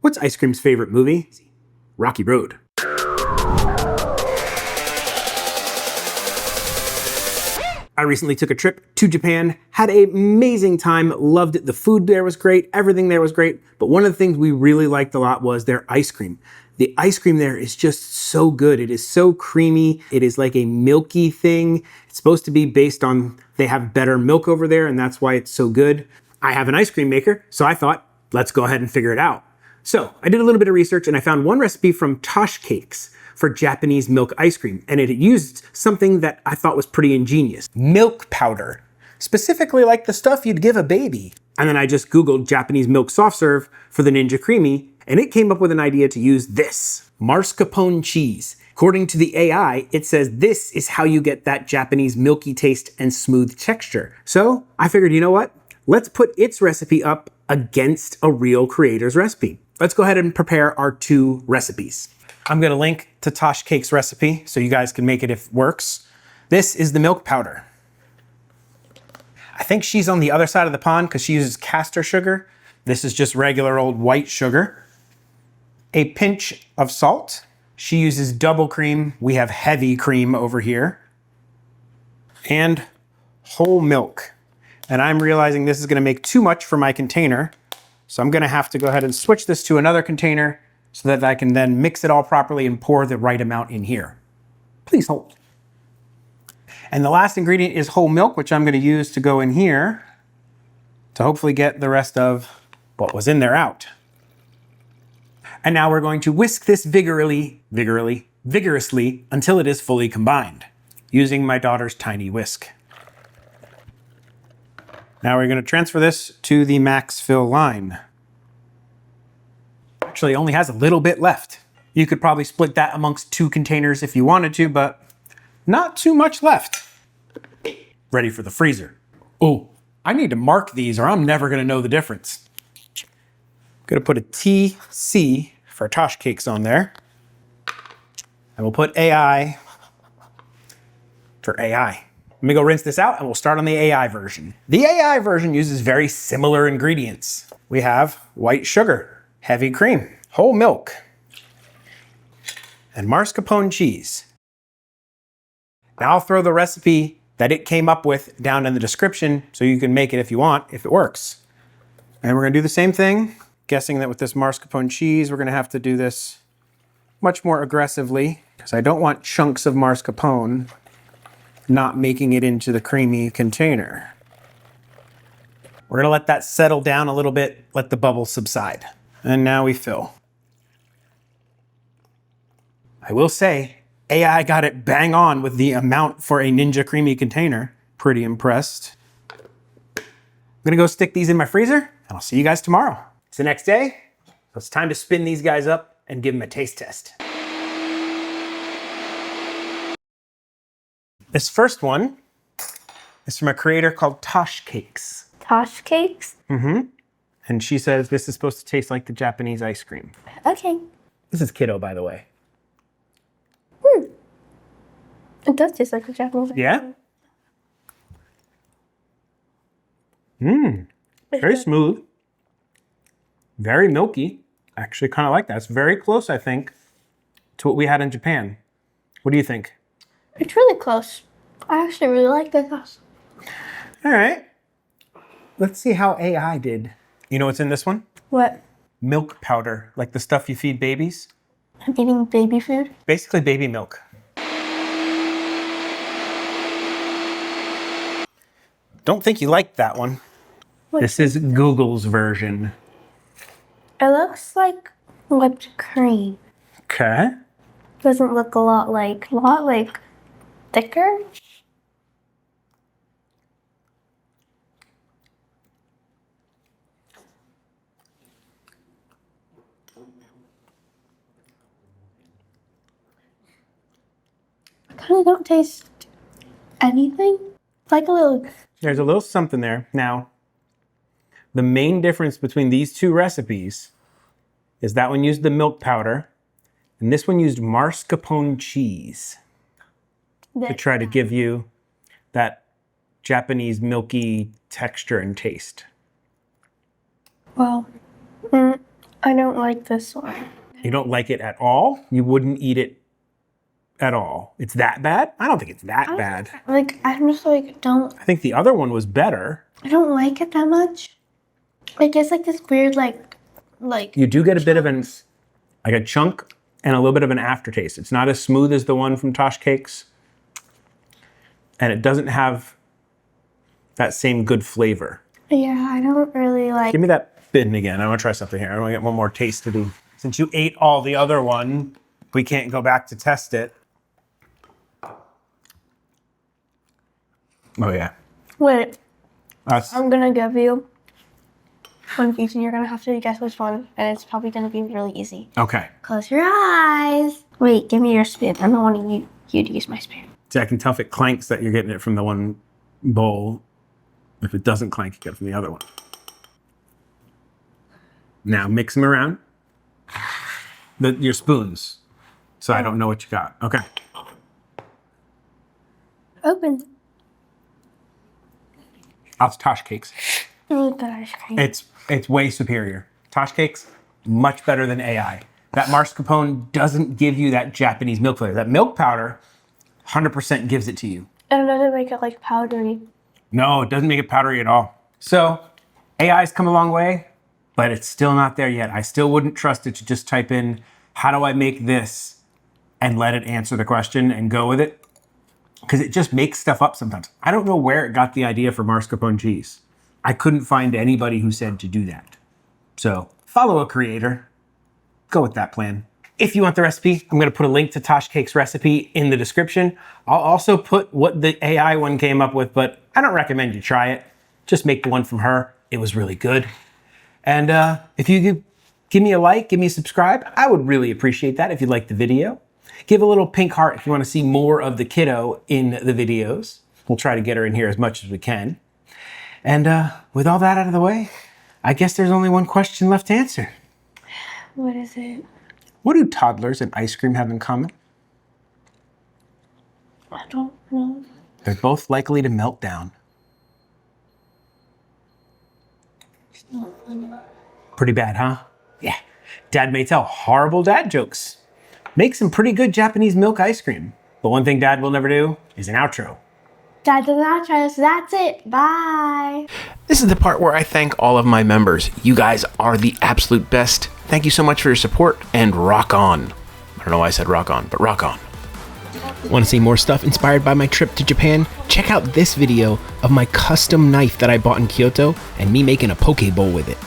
What's ice cream's favorite movie? Rocky Road. I recently took a trip to Japan, had an amazing time, loved it. The food there was great, everything there was great. But one of the things we really liked a lot was their ice cream. The ice cream there is just so good. It is so creamy. It is like a milky thing. It's supposed to be based on, they have better milk over there, and that's why it's so good. I have an ice cream maker, so I thought, let's go ahead and figure it out. So I did a little bit of research and I found one recipe from Tash Cakes for Japanese milk ice cream, and it used something that I thought was pretty ingenious. Milk powder, specifically like the stuff you'd give a baby. And then I just Googled Japanese milk soft serve for the Ninja Creami, and it came up with an idea to use this, mascarpone cheese. According to the AI, it says this is how you get that Japanese milky taste and smooth texture. So I figured, you know what? Let's put its recipe up against a real creator's recipe. Let's go ahead and prepare our two recipes. I'm gonna link to Tash Cakes recipe so you guys can make it if it works. This is the milk powder. I think she's on the other side of the pond because she uses castor sugar. This is just regular old white sugar. A pinch of salt. She uses double cream. We have heavy cream over here. And whole milk. And I'm realizing this is gonna make too much for my container. So I'm gonna have to go ahead and switch this to another container so that I can then mix it all properly and pour the right amount in here. Please hold. And the last ingredient is whole milk, which I'm gonna use to go in here to hopefully get the rest of what was in there out. And now we're going to whisk this vigorously until it is fully combined, using my daughter's tiny whisk. Now we're gonna transfer this to the max fill line. Actually only has a little bit left. You could probably split that amongst two containers if you wanted to, but not too much left. Ready for the freezer. Oh, I need to mark these or I'm never gonna know the difference. I'm gonna put a TC for Tash Cakes on there. And we'll put AI for AI. Let me go rinse this out and we'll start on the AI version. The AI version uses very similar ingredients. We have white sugar, heavy cream, whole milk, and mascarpone cheese. Now I'll throw the recipe that it came up with down in the description so you can make it if you want, if it works. And we're gonna do the same thing, guessing that with this mascarpone cheese, we're gonna have to do this much more aggressively because I don't want chunks of mascarpone not making it into the creamy container. We're gonna let that settle down a little bit, let the bubbles subside. And now we fill. I will say, AI got it bang on with the amount for a Ninja Creami container. Pretty impressed. I'm gonna go stick these in my freezer, and I'll see you guys tomorrow. It's the next day, so it's time to spin these guys up and give them a taste test. This first one is from a creator called Tash Cakes. Tash Cakes? Mm-hmm. And she says this is supposed to taste like the Japanese ice cream. Okay. This is kiddo, by the way. It does taste like the Japanese ice cream. Yeah? Mmm. Very smooth. Very milky. I actually kind of like that. It's very close, I think, to what we had in Japan. What do you think? It's really close. I actually really like this. All right. Let's see how AI did. You know what's in this one? What? Milk powder, like the stuff you feed babies. I'm eating baby food? Basically baby milk. Don't think you liked that one. What? This is Google's version. It looks like whipped cream. Okay. Doesn't look a lot like thicker. I kind of don't taste anything. It's like a little... There's a little something there. Now, the main difference between these two recipes is that one used the milk powder and this one used mascarpone cheese to try to give you that Japanese milky texture and taste. Well, I I don't like this one. You don't like it at all? You wouldn't eat it at all? It's that bad? I don't think it's that bad. Like, I'm just like, I think the other one was better. I don't like it that much. It gets like this weird, like. You do get a bit of like a chunk and a little bit of an aftertaste. It's not as smooth as the one from Tash Cakes. And it doesn't have that same good flavor. Yeah, I don't really like. Give me that bin again. I want to try something here. I want to get one more taste to do. Since you ate all the other one, we can't go back to test it. Oh, yeah. Wait, That's, I'm gonna give you one piece and you're gonna have to guess which one, and it's probably gonna be really easy. okay. Close your eyes. Wait, give me your spoon. I'm not wanting you to use my spoon. See, I can tell if it clanks that you're getting it from the one bowl. If it doesn't clank, you get it from the other one. Now mix them around. Your spoons. So I don't know what you got. Okay. Open. That's Tash Cakes. Really good ice cream. It's way superior. Tash Cakes, much better than AI. That mascarpone doesn't give you that Japanese milk flavor. That milk powder 100% gives it to you. And it doesn't make it like powdery. No, it doesn't make it powdery at all. So AI's come a long way, but it's still not there yet. I still wouldn't trust it to just type in, how do I make this? And let it answer the question and go with it. Because it just makes stuff up sometimes. I don't know where it got the idea for mascarpone cheese. I couldn't find anybody who said to do that. So follow a creator. Go with that plan. If you want the recipe, I'm going to put a link to Tash Cakes recipe in the description. I'll also put what the AI one came up with, but I don't recommend you try it. Just make the one from her. It was really good. And if you could give me a like, give me a subscribe, I would really appreciate that if you liked the video. Give a little pink heart if you want to see more of the kiddo in the videos. We'll try to get her in here as much as we can. And with all that out of the way, I guess there's only one question left to answer. What is it? What do toddlers and ice cream have in common? I don't know. They're both likely to melt down. Pretty bad, huh? Yeah. Dad may tell horrible dad jokes. Make some pretty good Japanese milk ice cream. But one thing Dad will never do is an outro. Dad does not try this. That's it. Bye. This is the part where I thank all of my members. You guys are the absolute best. Thank you so much for your support, and rock on. I don't know why I said rock on, but rock on. Want to see more stuff inspired by my trip to Japan? Check out this video of my custom knife that I bought in Kyoto and me making a poke bowl with it.